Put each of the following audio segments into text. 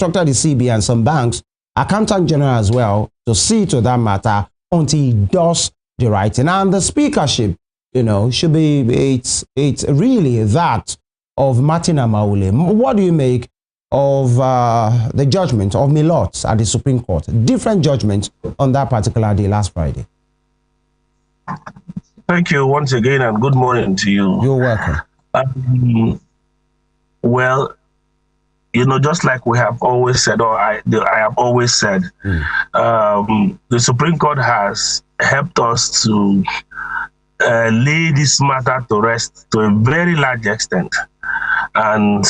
instructed the CBN and some banks, Accountant General as well, to see to that matter until he does the right thing. And the speakership, should be, it's really that of Martin Amaewhule. What do you make of the judgment of Milot at the Supreme Court? Different judgment on that particular day last Friday. Thank you once again, and good morning to you. You're welcome. Well, just like we have always said, or I have always said, the Supreme Court has helped us to lay this matter to rest to a very large extent, and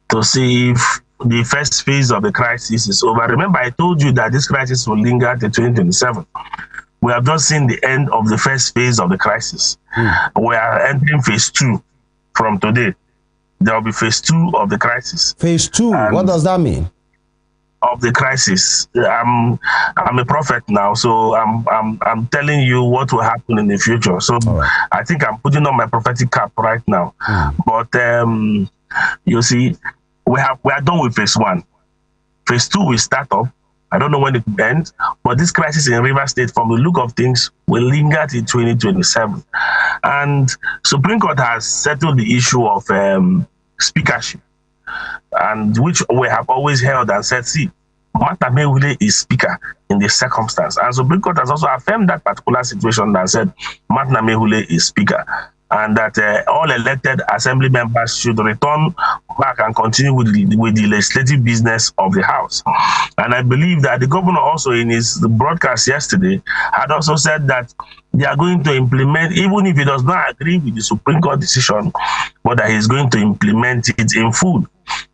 to see if the first phase of the crisis is over. Remember, I told you that this crisis will linger till 2027. We have just seen the end of the first phase of the crisis. We are entering phase 2 from today. There will be phase 2 of the crisis. Phase 2, what does that mean? Of the crisis. I'm a prophet now, so I'm telling you what will happen in the future. So right. I think I'm putting on my prophetic cap right now. But you see, we are done with phase 1. Phase 2 will start up. I don't know when it ends, but this crisis in Rivers State, from the look of things, will linger till 2027. And Supreme Court has settled the issue of speakership, and which we have always held and said, see, Amaewhule is speaker in this circumstance. And Supreme Court has also affirmed that particular situation and said Amaewhule is speaker, and that all elected assembly members should return back and continue with the legislative business of the House. And I believe that the governor also in his broadcast yesterday had also said that they are going to implement, even if he does not agree with the Supreme Court decision, but that he's going to implement it in full.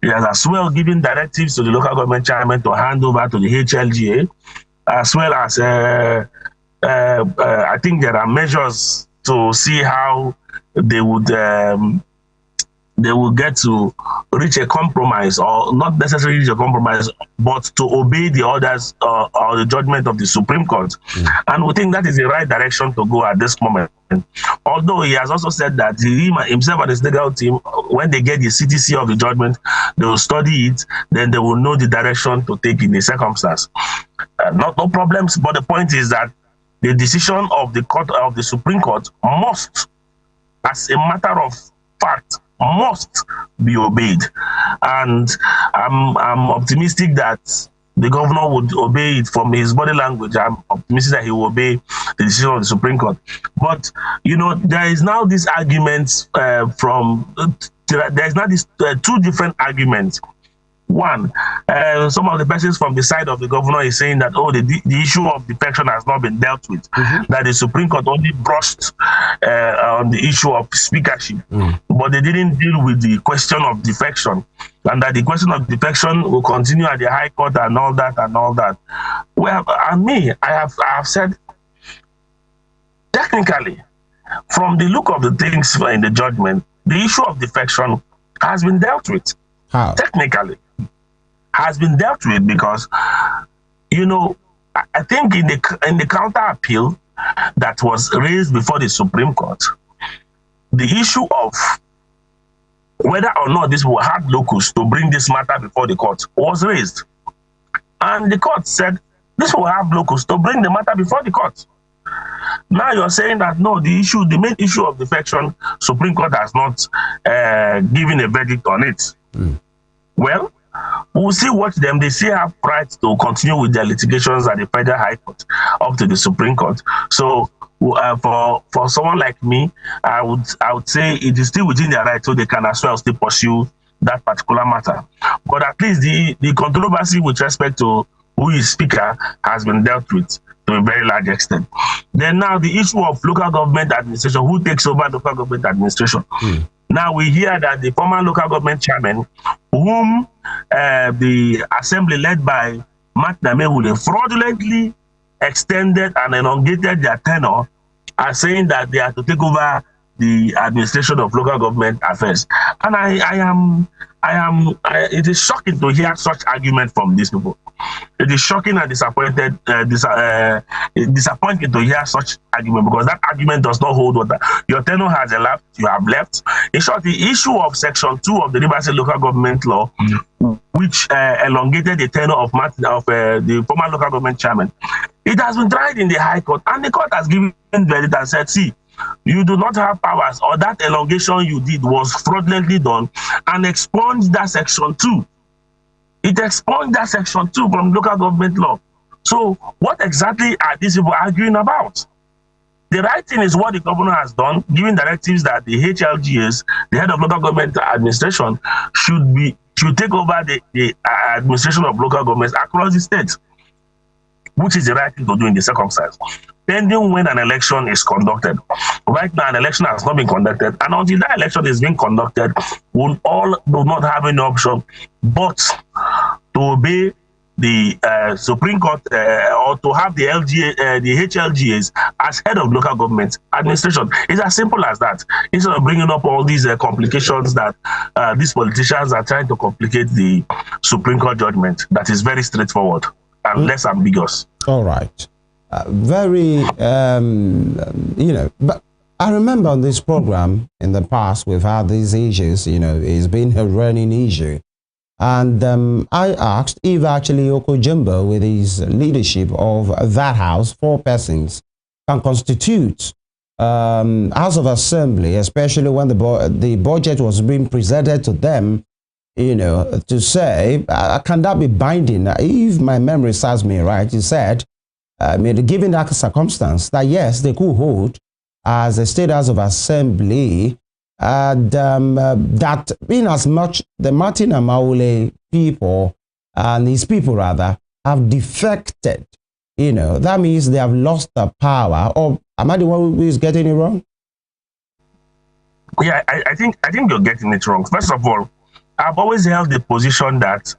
He has as well given directives to the local government chairman to hand over to the HLGA, as well as I think there are measures to see how they would get to reach a compromise, or not necessarily reach a compromise, but to obey the orders or the judgment of the Supreme Court. And we think that is the right direction to go at this moment. Although he has also said that himself and his legal team, when they get the CTC of the judgment, they will study it, then they will know the direction to take in the circumstance. No problems, but the point is that the decision of the court, of the Supreme Court, must, as a matter of fact, must be obeyed. And I'm optimistic that the governor would obey it. From his body language, I'm optimistic that he will obey the decision of the Supreme Court. But, there is now this argument there's now these 2 different arguments. One, some of the persons from the side of the governor is saying that, the issue of defection has not been dealt with, that the Supreme Court only brushed on the issue of speakership, but they didn't deal with the question of defection, and that the question of defection will continue at the High Court and all that and all that. Well, I have said, technically, from the look of the things in the judgment, the issue of defection has been dealt with. How? Technically has been dealt with, because I think in the counter appeal that was raised before the Supreme Court, the issue of whether or not this will have locus to bring this matter before the court was raised, and the court said this will have locus to bring the matter before the court. Now you're saying that no, the main issue of defection, Supreme Court has not given a verdict on it. Well, we'll see what them. They still have right to continue with their litigations at the Federal High Court up to the Supreme Court. So for someone like me, I would say it is still within their right, so they can as well still pursue that particular matter. But at least the controversy with respect to who is speaker has been dealt with to a very large extent. Then now the issue of local government administration, who takes over local government administration. Now we hear that the former local government chairman, whom the assembly led by Amaewhule fraudulently extended and elongated their tenure, are saying that they are to take over the administration of local government affairs. And it is shocking to hear such argument from these people. It is shocking and disappointing to hear such argument, because that argument does not hold water. Your tenure has elapsed, you have left. In short, the issue of Section 2 of the Rivers State Local Government Law, which elongated the tenure of the former local government chairman, it has been tried in the High Court, and the court has given verdict and said, see, you do not have powers, or that elongation you did was fraudulently done, and expunged that Section 2. It expunged that Section 2 from local government law. So what exactly are these people arguing about? The right thing is what the governor has done, giving directives that the HLGAs, the head of local government administration, should take over the administration of local governments across the state, which is the right thing to do in the circumstance, pending when an election is conducted. Right now, an election has not been conducted, and until that election is being conducted, we all do not have any option but to obey the Supreme Court or to have the HLGAs as head of local government administration. It's as simple as that. Instead of bringing up all these complications that these politicians are trying to complicate the Supreme Court judgment, that is very straightforward and less ambiguous. All right. Very, but I remember on this program in the past, we've had these issues, it's been a running issue. And I asked if actually Okojimbo, with his leadership of that house, 4 persons, can constitute House of Assembly, especially when the budget was being presented to them, to say, can that be binding? If my memory serves me right, you said, given that circumstance, that yes, they could hold as a state House of Assembly, that in as much the Martin Amaewhule people and his people rather have defected, that means they have lost the power. Or am I the one who is getting it wrong? Yeah, I think you're getting it wrong. First of all, I've always held the position that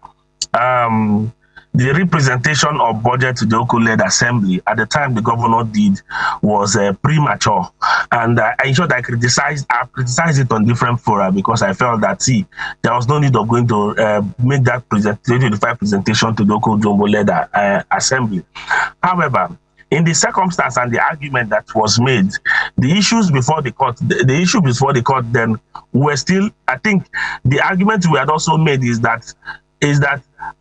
the representation of budget to the Amaewhule-led Assembly at the time the governor did was premature, and in short, I've criticized it on different fora, because I felt that there was no need of going to make that 2025 presentation to the Amaewhule-led Assembly. However, in the circumstance and the argument that was made, the issues before the court, the issue before the court then were still, I think the argument we had also made is that,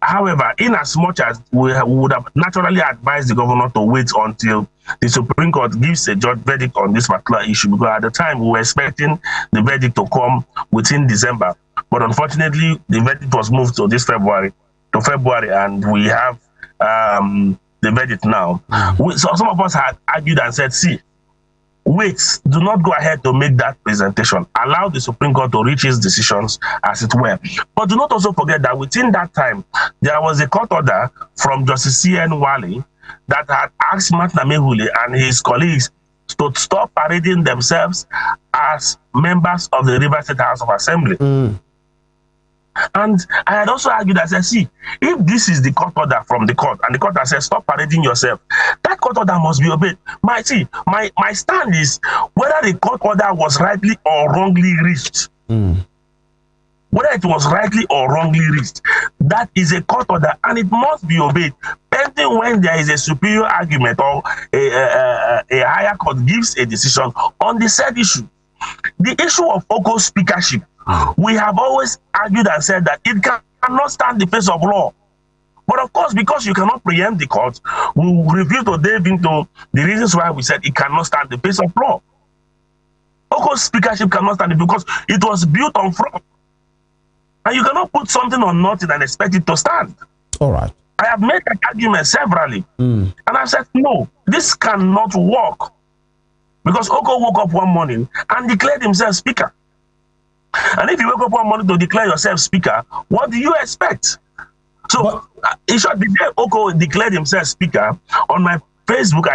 however, in as much as we would have naturally advised the governor to wait until the Supreme Court gives a verdict on this particular issue, because at the time we were expecting the verdict to come within December. But unfortunately, the verdict was moved to February, and we have the verdict now. So some of us had argued and said, wait, do not go ahead to make that presentation. Allow the Supreme Court to reach its decisions, as it were. But do not also forget that within that time, there was a court order from Justice C.N. Wale that had asked Martin Amaewhule and his colleagues to stop parading themselves as members of the Rivers State House of Assembly. And I had also argued, I said, if this is the court order from the court, and the court has said, stop parading yourself, that court order must be obeyed. My stand is whether the court order was rightly or wrongly reached. Whether it was rightly or wrongly reached, that is a court order, and it must be obeyed, pending when there is a superior argument or a higher court gives a decision on the said issue. The issue of Oko's speakership, we have always argued and said that it cannot stand the face of law. But of course, because you cannot preempt the court, we refuse to delve into the reasons why we said it cannot stand the face of law. Oko's speakership cannot stand it because it was built on fraud. And you cannot put something on nothing and expect it to stand. All right. I have made that argument severally. And I've said, no, this cannot work. Because Oko woke up one morning and declared himself speaker. And if you wake up one morning to declare yourself speaker, what do you expect? So, in short, the day Oko declared himself speaker, on my Facebook,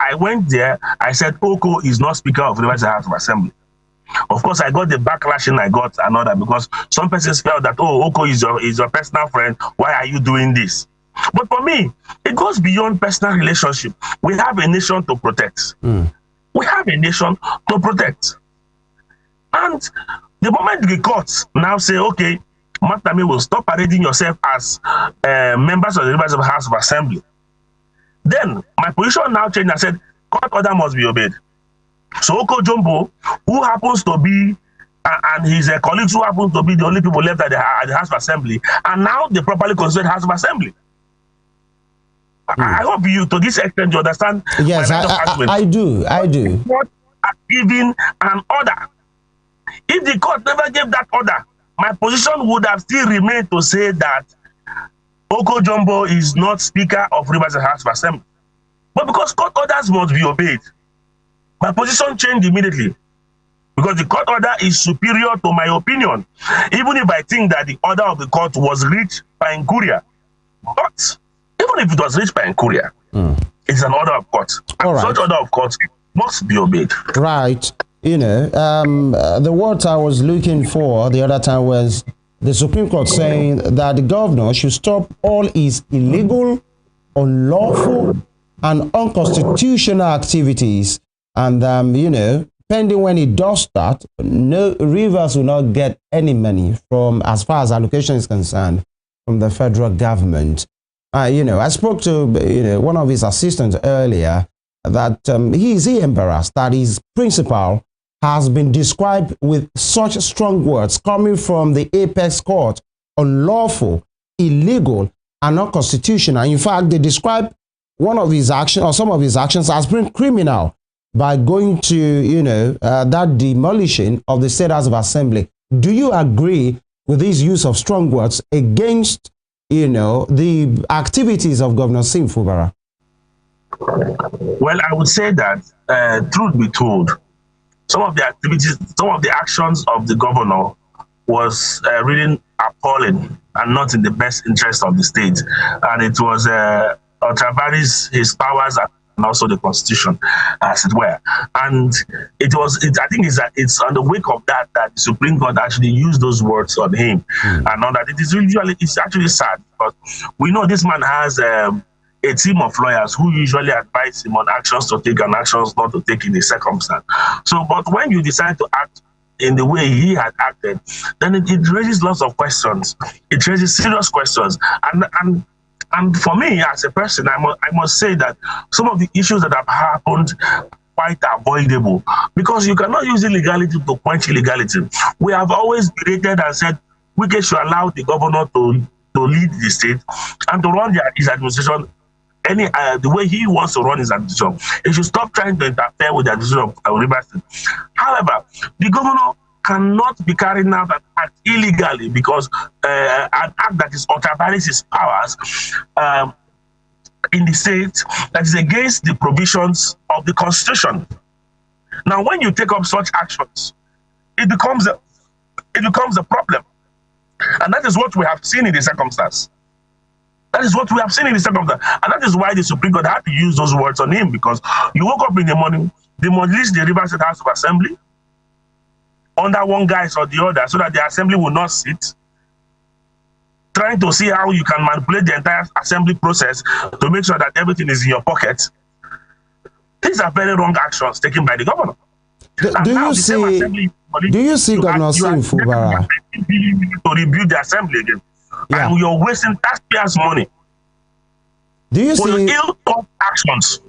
I went there, I said, Oko is not speaker of the Rivers State House of Assembly. Of course, I got the backlashing I got another, because some persons felt that, oh, Oko is your personal friend, why are you doing this? But for me, it goes beyond personal relationship. We have a nation to protect. We have a nation to protect. And the moment the courts now say, okay, Matami will stop parading yourself as members of the House of Assembly, then my position now changed. I said, court order must be obeyed. So Oko Jumbo, who happens to be, and his colleagues who happen to be the only people left at the House of Assembly, and now they properly considered House of Assembly. I hope you, to this extent, you understand. Yes, I do. The court are giving an order. If the court never gave that order, my position would have still remained to say that Oko Jumbo is not Speaker of Rivers House of Assembly. But because court orders must be obeyed, my position changed immediately. Because the court order is superior to my opinion, even if I think that the order of the court was reached by incuria. But even if it was reached by incuria, it's an order of court. And right. Such order of court must be obeyed. Right. You know, the words I was looking for the other time was the Supreme Court saying that the governor should stop all his illegal, unlawful, and unconstitutional activities. And, you know, pending when he does that, no, Rivers will not get any money from, as far as allocation is concerned, from the federal government. You know, I spoke to, you know, one of his assistants earlier that he is embarrassed that his principal has been described with such strong words coming from the apex court, unlawful, illegal, and unconstitutional. In fact, they describe one of his actions or some of his actions as being criminal by going to, you know, that demolition of the State House of Assembly. Do you agree with this use of strong words against, you know, the activities of Governor Siminalayi Fubara? Well, I would say that, truth be told, some of the activities, some of the actions of the governor was really appalling and not in the best interest of the state. And it was traverse his powers and also the constitution, as it were. And I think it's on the wake of that the Supreme Court actually used those words on him. And on that, it's actually sad, because we know this man has a team of lawyers who usually advise him on actions to take and actions not to take in the circumstance. So, but when you decide to act in the way he had acted, then it raises lots of questions. It raises serious questions. And for me, as a person, I must say that some of the issues that have happened are quite avoidable, because you cannot use illegality to quench illegality. We have always berated and said we should allow the governor to lead the state and to run his administration the way he wants to run his administration. He should stop trying to interfere with the administration of Rivers State. However, the governor cannot be carrying out an act illegally, because an act that is traverses his powers in the state that is against the provisions of the Constitution. Now, when you take up such actions, it becomes a problem, and that is what we have seen in the circumstance. That is what we have seen in the circumstance, and that is why the Supreme Court had to use those words on him, because you woke up in the morning, they demolished the Rivers State House of Assembly under one guise or the other, so that the assembly will not sit, trying to see how you can manipulate the entire assembly process to make sure that everything is in your pocket. These are very wrong actions taken by the governor. Do you see Governor Siminalayi Fubara to rebuild the assembly again? Yeah. And you're wasting taxpayers' money. Do you see ill-thought actions?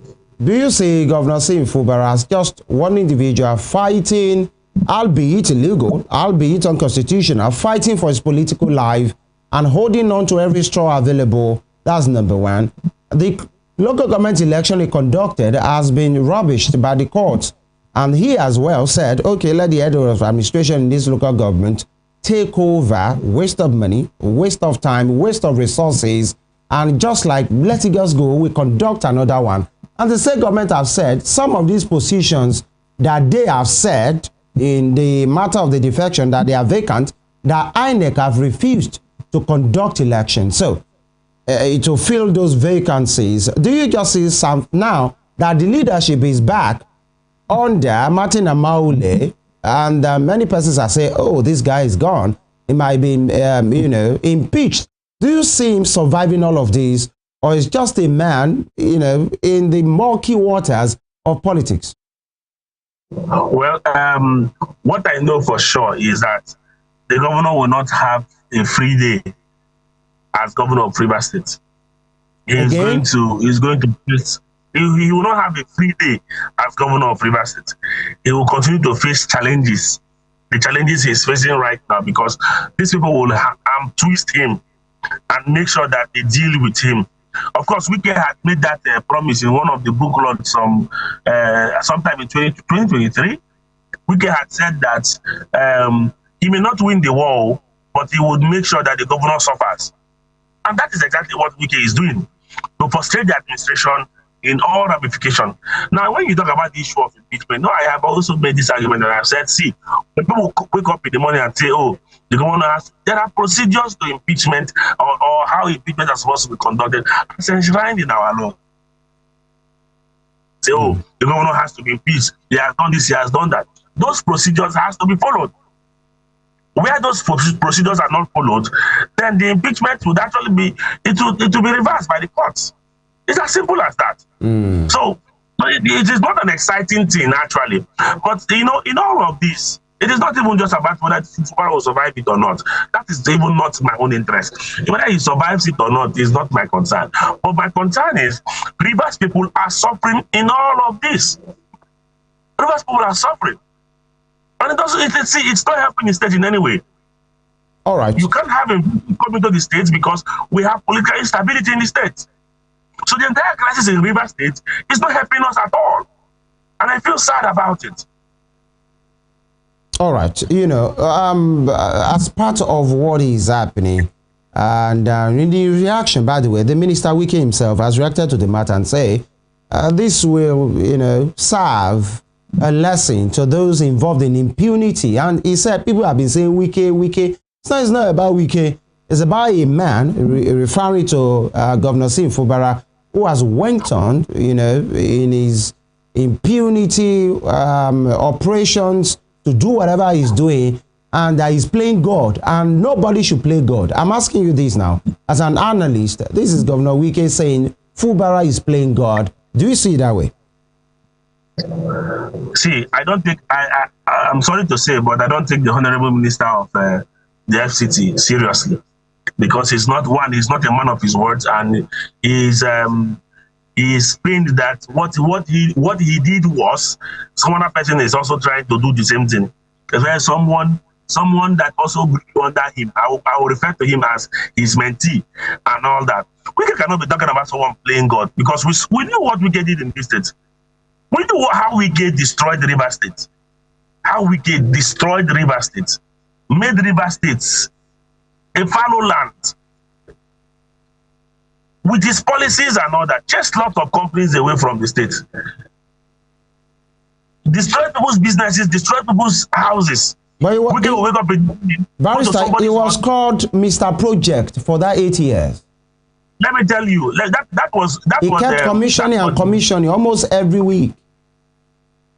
Do you see Governor Siminalayi Fubara as just one individual fighting, albeit illegal, albeit unconstitutional, fighting for his political life and holding on to every straw available? That's number one. The local government election he conducted has been rubbished by the courts, and he as well said, okay, let the head of administration in this local government take over. Waste of money, waste of time, waste of resources, and just like let it just go, we conduct another one. And the state government have said some of these positions that they have said in the matter of the defection that they are vacant, that INEC have refused to conduct elections. So to fill those vacancies, do you just see some now that the leadership is back under Martin Amaewhule, and many persons are saying, oh, this guy is gone, he might be you know, impeached. Do you see him surviving all of this, or is just a man, you know, in the murky waters of politics? Well, what I know for sure is that the governor will not have a free day as governor of Rivers State. He's going to face, he will not have a free day as governor of Rivers State. He will continue to face challenges, the challenges he's facing right now, because these people will twist him and make sure that they deal with him. Of course, Wike had made that promise in one of the booklets sometime in 2023. Wike had said that he may not win the war, but he would make sure that the governor suffers. And that is exactly what Wike is doing, to frustrate the administration in all ramifications. Now, when you talk about the issue of impeachment, no, I have also made this argument that I've said, see, when people wake up in the morning and say, oh, the governor has, there are procedures to impeachment or how impeachment is supposed to be conducted as enshrined in our law. Say, oh, the governor has to be impeached. He has done this, he has done that. Those procedures has to be followed. Where those procedures are not followed, then the impeachment would actually be, it will be reversed by the courts. It's as simple as that. So it is not an exciting thing, actually. But, you know, in all of this, it is not even just about whether Fubara will survive it or not. That is even not my own interest. Whether he survives it or not is not my concern. But my concern is Rivers people are suffering in all of this. Rivers people are suffering. And it's not helping the state in any way. All right. You can't have him come into the state because we have political instability in the state. So the entire crisis in Rivers State is not helping us at all. And I feel sad about it. All right. You know, as part of what is happening, and in the reaction, by the way, the Minister Wike himself has reacted to the matter and say this will, you know, serve a lesson to those involved in impunity. And he said people have been saying Wike. It's not about Wike. It's about a man, referring to Governor Siminalayi Fubara, who has went on, you know, in his impunity operations to do whatever he's doing, and that he's playing God, and nobody should play God. I'm asking you this now, as an analyst. This is Governor Wike saying Fubara is playing God. Do you see it that way? See, I don't think, I'm sorry to say, but I don't take the Honorable Minister of the FCT seriously, because he's not a man of his words, and he's pained that what he did was some other person is also trying to do the same thing. There's someone that also grew under him. I will refer to him as his mentee and all that. We cannot be talking about someone playing God, because we knew what Wike did in this state. We knew how Wike destroyed the Rivers State. How Wike destroyed the Rivers State, made Rivers States a fallow land. With his policies and all that, chased lots of companies away from the state. Destroyed people's businesses, destroyed people's houses. But he was called Mr. Project for that 8 years. Let me tell you, he kept commissioning and commissioning almost every week.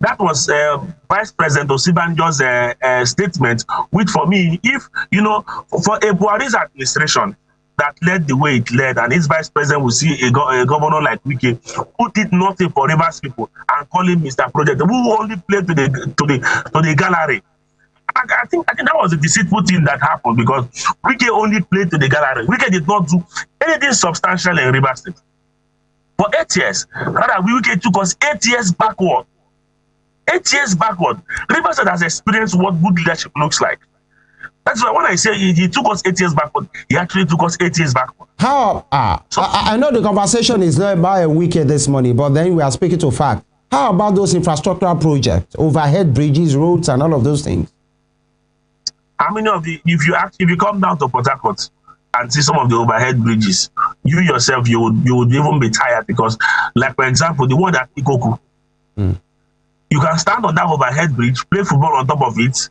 That was Vice President Osibanjo's statement, which for me, if, you know, for a Buhari's administration that led the way it led, and his Vice President will see a governor like Wike who did nothing for Rivers people and call him Mr. Project, who only played to the gallery. I think that was a deceitful thing that happened, because Wike only played to the gallery. Wike did not do anything substantial in Rivers State. For 8 years, rather, Wike took us 8 years backward. 8 years backward. Rivers State has experienced what good leadership looks like. That's why when I say he took us 8 years backward, he actually took us 8 years backward. How? I know the conversation is not about a Wike this morning, but then we are speaking to fact. How about those infrastructural projects, overhead bridges, roads, and all of those things? How many of the, if you come down to Port Harcourt and see some of the overhead bridges, you yourself, you would even be tired, because, like, for example, the one at Ikoku, you can stand on that overhead bridge, play football on top of it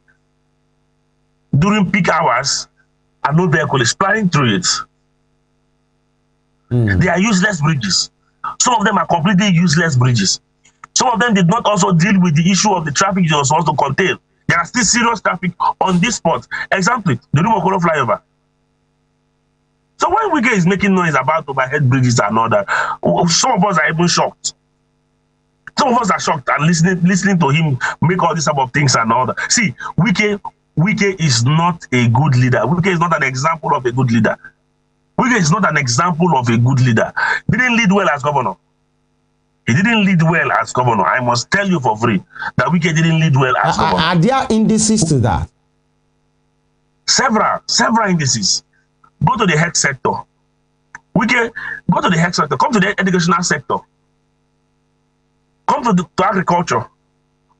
during peak hours, and no vehicle is flying through it. They are useless bridges. Some of them are completely useless bridges. Some of them did not also deal with the issue of the traffic they were supposed to contain. There are still serious traffic on this spot. Example, the Rumokoro flyover. So when Wike is making noise about overhead bridges and all that, some of us are even shocked. Some of us are shocked and listening to him make all these type of things and all that. See, Wike is not a good leader. Wike is not an example of a good leader. Wike is not an example of a good leader. He didn't lead well as governor. He didn't lead well as governor. I must tell you for free that Wike didn't lead well as governor. Are there indices to that? Several indices. Go to the health sector. Wike, go to the health sector. Come to the educational sector. Come to agriculture.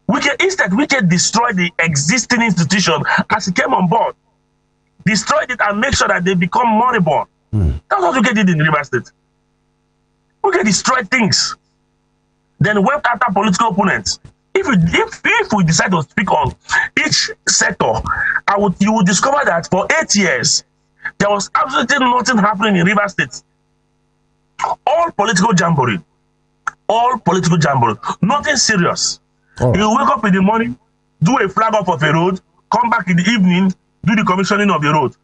Wike destroyed the existing institution as he came on board. Destroyed it and make sure that they become moribund. That's what Wike did in River State. Wike destroyed things. Then went after political opponents. If we decide to speak on each sector, you will discover that for 8 years, there was absolutely nothing happening in River State. All political jamboree. Nothing serious. Oh. You wake up in the morning, do a flag up of a road, come back in the evening, do the commissioning of the road.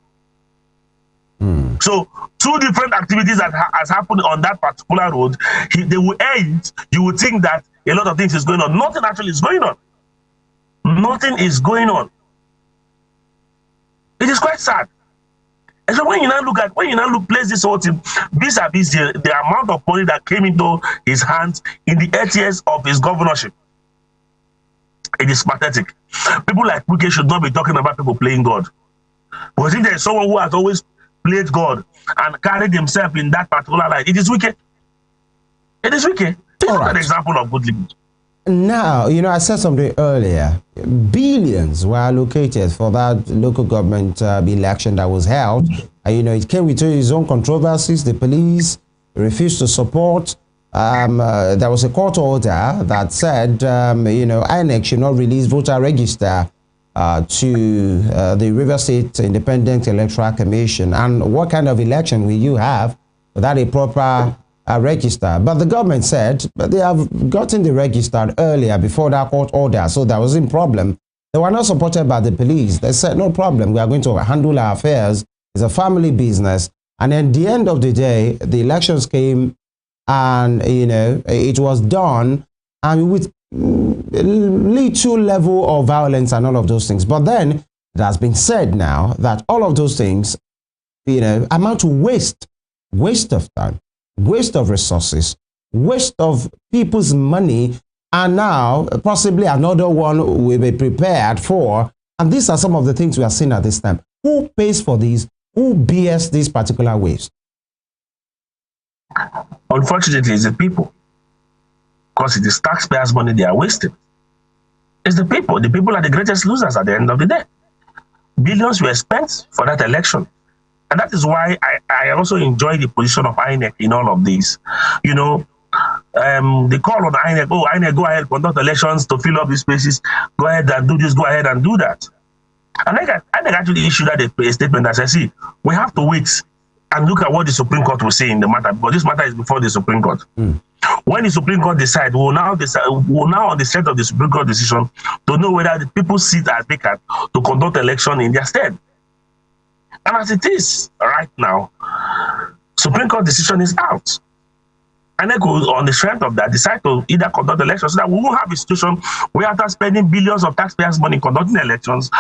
So, two different activities that has happened on that particular road, they will end, you would think that a lot of things is going on. Nothing actually is going on. Nothing is going on. It is quite sad. And so when you now place this whole thing vis-a-vis the amount of money that came into his hands in the 8 years of his governorship, it is pathetic. People like Wike should not be talking about people playing God. Because if there is someone who has always played God and carried himself in that particular light, it is Wike. It is Wike. This is an example of good living. Now, I said something earlier. Billions were allocated for that local government election that was held. It came with its own controversies. The police refused to support. There was a court order that said, INEC should not release voter register to the River State Independent Electoral Commission. And what kind of election will you have without a proper register? But the government said they have gotten the register earlier before that court order, so there wasn't a problem. They were not supported by the police. They said, no problem, we are going to handle our affairs. It's a family business. And at the end of the day, the elections came and, it was done and with little level of violence and all of those things. But then it has been said now that all of those things, amount to waste of time, waste of resources, waste of people's money, and now possibly another one will be prepared for. And these are some of the things we are seeing at this time. Who pays for these? Who bears this particular waste? Unfortunately, it's the people. Because it is taxpayers' money they are wasting. It's the people. The people are the greatest losers at the end of the day. Billions were spent for that election. And that is why I also enjoy the position of INEC in all of this. They call on INEC, INEC, go ahead, conduct elections to fill up these spaces. Go ahead and do this, go ahead and do that. And INEC actually issued out a statement that says, see, we have to wait and look at what the Supreme Court will say in the matter, because this matter is before the Supreme Court. When the Supreme Court decides, we'll now on the strength of the Supreme Court decision to know whether the people sit as vacant to conduct election in their stead. And as it is right now, Supreme Court decision is out. And they go on the strength of that, decide to either conduct elections so that we won't have a situation where after spending billions of taxpayers' money conducting elections,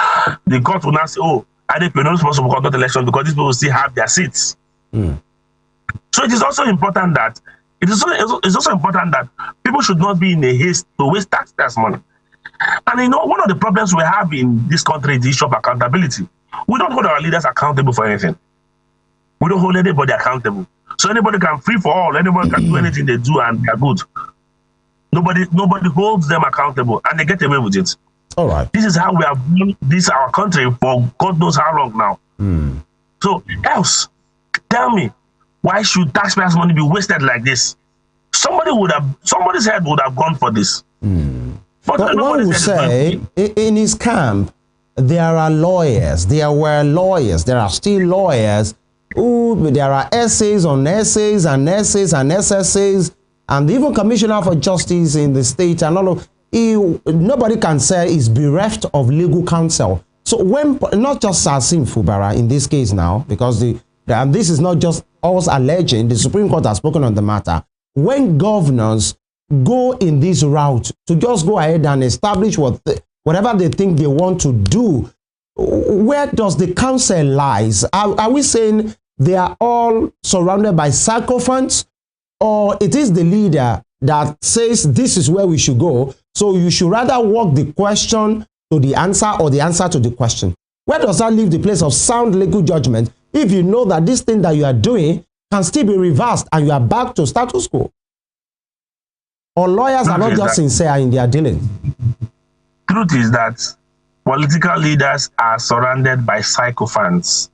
the court will now say, are they not supposed to conduct elections because these people still have their seats? So it is also important that people should not be in a haste to waste taxpayers' money. And one of the problems we have in this country is the issue of accountability. We don't hold our leaders accountable for anything. We don't hold anybody accountable. So anybody can free for all, anybody can do anything they do and they're good. Nobody holds them accountable and they get away with it. All right. This is how we have run our country for God knows how long now. So else, tell me, why should taxpayers' money be wasted like this? Somebody's head would have gone for this. But one will say, in his camp, there are lawyers, there were lawyers, there are still lawyers who, there are essays on essays and essays and essays, and even Commissioner for Justice in the state and all of, nobody can say is bereft of legal counsel. So when, not just Sasim Fubara in this case now, because and this is not just us alleging, the Supreme Court has spoken on the matter. When governors go in this route to just go ahead and establish whatever they think they want to do, where does the counsel lies? Are we saying they are all surrounded by sycophants, or it is the leader that says this is where we should go, so you should rather walk the question to the answer or the answer to the question? Where does that leave the place of sound legal judgment if you know that this thing that you are doing can still be reversed and you are back to status quo? Or lawyers are not just sincere in their dealing? Truth is that political leaders are surrounded by sycophants.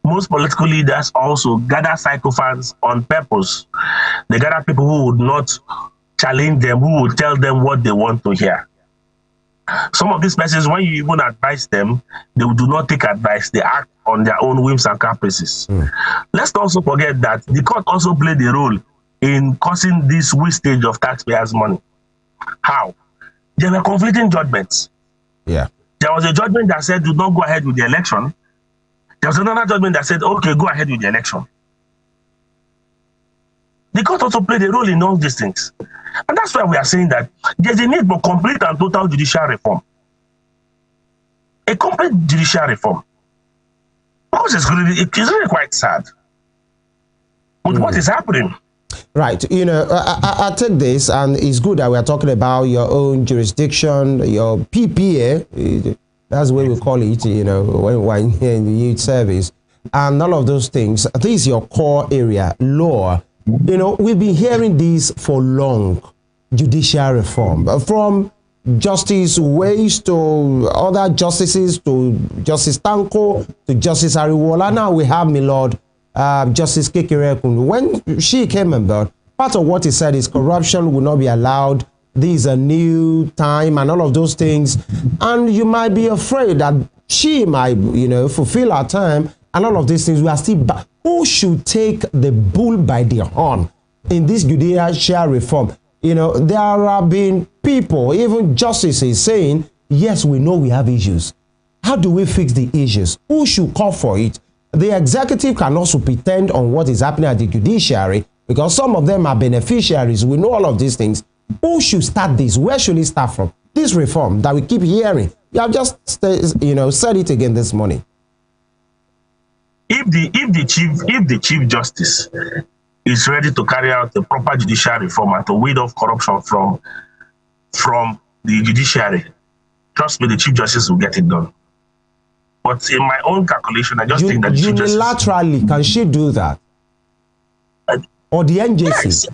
Most political leaders also gather sycophants on purpose. They gather people who would not challenge them, who would tell them what they want to hear. Some of these persons, when you even advise them, they do not take advice. They act on their own whims and caprices. Let's not also forget that the court also played a role in causing this wastage of taxpayers' money. How? There were conflicting judgments. Yeah. There was a judgment that said, do not go ahead with the election. There was another judgment that said, okay, go ahead with the election. The court also played a role in all these things. And that's why we are saying that there's a need for complete and total judicial reform. A complete judicial reform. Because it's really quite sad with what is happening. Right. You know, I take this, and it's good that we are talking about your own jurisdiction, your PPA. That's what we call it, you know, when you're in the youth service, and all of those things. This is your core area, law. You know, we've been hearing this for long. Judicial reform, from Justice Ways to other justices, to Justice Tanko, to Justice Ariwola. Now we have my Lord, Justice Kekerekun. When she came on board, part of what he said is corruption will not be allowed. This is a new time and all of those things. And you might be afraid that she might, you know, fulfill her time and all of these things. We are still back. Who should take the bull by the horn in this judicial reform? You know, there have been people, even justices, saying, yes, we know we have issues. How do we fix the issues? Who should call for it? The executive can also pretend on what is happening at the judiciary, because some of them are beneficiaries. We know all of these things. Who should start this? Where should it start from? This reform that we keep hearing. You have just, you know, said it again this morning. If the chief justice is ready to carry out the proper judicial reform and to weed off corruption from the judiciary, trust me, the chief justice will get it done. But in my own calculation, I just think that the chief justice, unilaterally, can she do that? Or the NJC? Yes.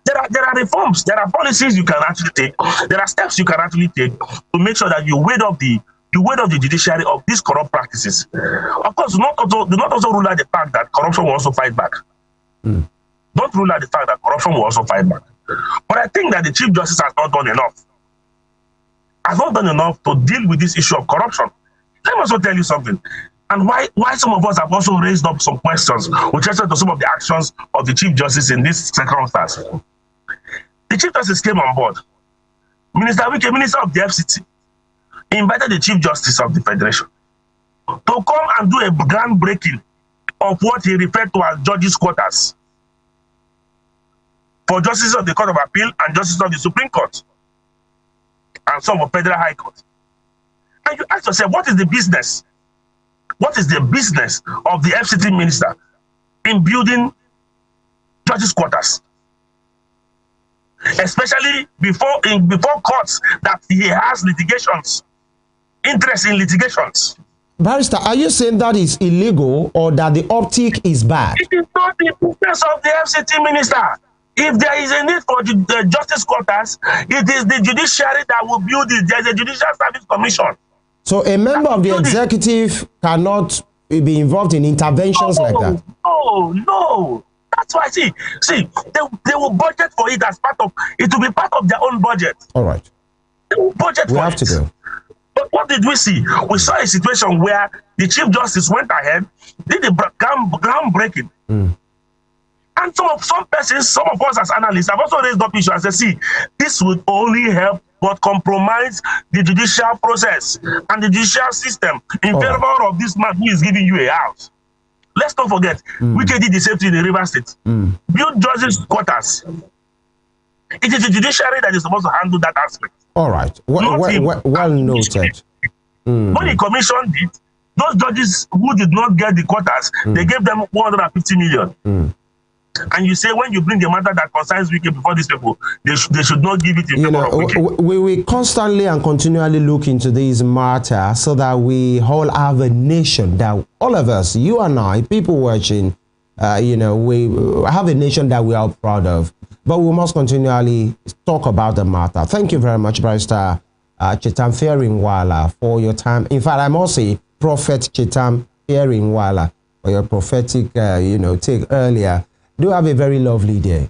There are reforms, there are policies you can actually take, there are steps you can actually take to make sure that you weed off the judiciary of these corrupt practices. Of course, do not also rule out the fact that corruption will also fight back. Don't rule out the fact that corruption will also fight back. But I think that the Chief Justice has not done enough. Has not done enough to deal with this issue of corruption. Let me also tell you something. And why some of us have also raised up some questions with respect to some of the actions of the Chief Justice in this circumstance. The Chief Justice came on board. Minister Wike, Minister of the FCT, invited the Chief Justice of the Federation to come and do a groundbreaking of what he referred to as judges' quarters for justices of the Court of Appeal and justices of the Supreme Court and some of Federal High Court. And you ask yourself, what is the business? What is the business of the FCT minister in building judges' quarters? Especially before courts that he has litigations, interest in litigations. Barrister, are you saying that is illegal or that the optic is bad? It is not the business of the FCT minister. If there is a need for the justice quarters, it is the judiciary that will build it. There is a Judicial Service Commission. So a member of the executive cannot be involved in interventions like that? No. That's why, see, they will budget for it as part of, it will be part of their own budget. All right. They will budget for it. We have to do. But what did we see? We saw a situation where the Chief Justice went ahead, did the groundbreaking. And some persons, some of us as analysts have also raised up issues and said, see, this would only help but compromise the judicial process and the judicial system in favor of this man who is giving you a house. Let's not forget, we did the same thing in River State. Build judges' quarters. It is the judiciary that is supposed to handle that aspect. All right. Well noted. When the commission did, those judges who did not get the quotas, they gave them 150 million. And you say when you bring a matter that concerns Wike before these people, they should not give it in favor of Wike. We constantly and continually look into these matters so that we all have a nation, that all of us, you and I, people watching, we have a nation that we are proud of. But we must continually talk about the matter. Thank you very much, Barrister Chitam Fearingwala, for your time. In fact, I must say, Prophet Chitam Fearingwala, for your prophetic, take earlier. Do have a very lovely day.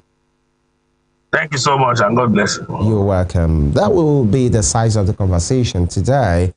Thank you so much, and God bless you. You're welcome. That will be the size of the conversation today.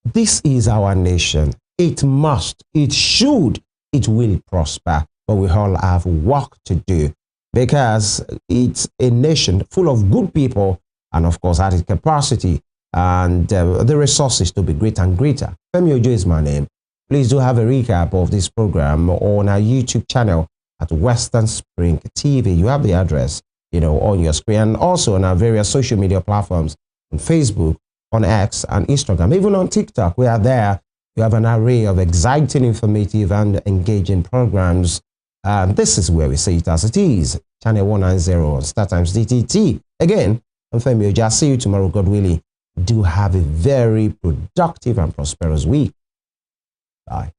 This is our nation. It must, it should, it will prosper. But we all have work to do, because it's a nation full of good people and, of course, has its capacity and the resources to be greater and greater. Femi Ojo is my name. Please do have a recap of this program on our YouTube channel at Western Spring TV. You have the address, on your screen, and also on our various social media platforms, on Facebook, on X, and Instagram, even on TikTok. We are there. You have an array of exciting, informative, and engaging programs. This is where we say it as it is. Channel 190 on StarTimes DTT. Again, I'm Femi Ojo. I'll see you tomorrow, God willing. Do have a very productive and prosperous week. Bye.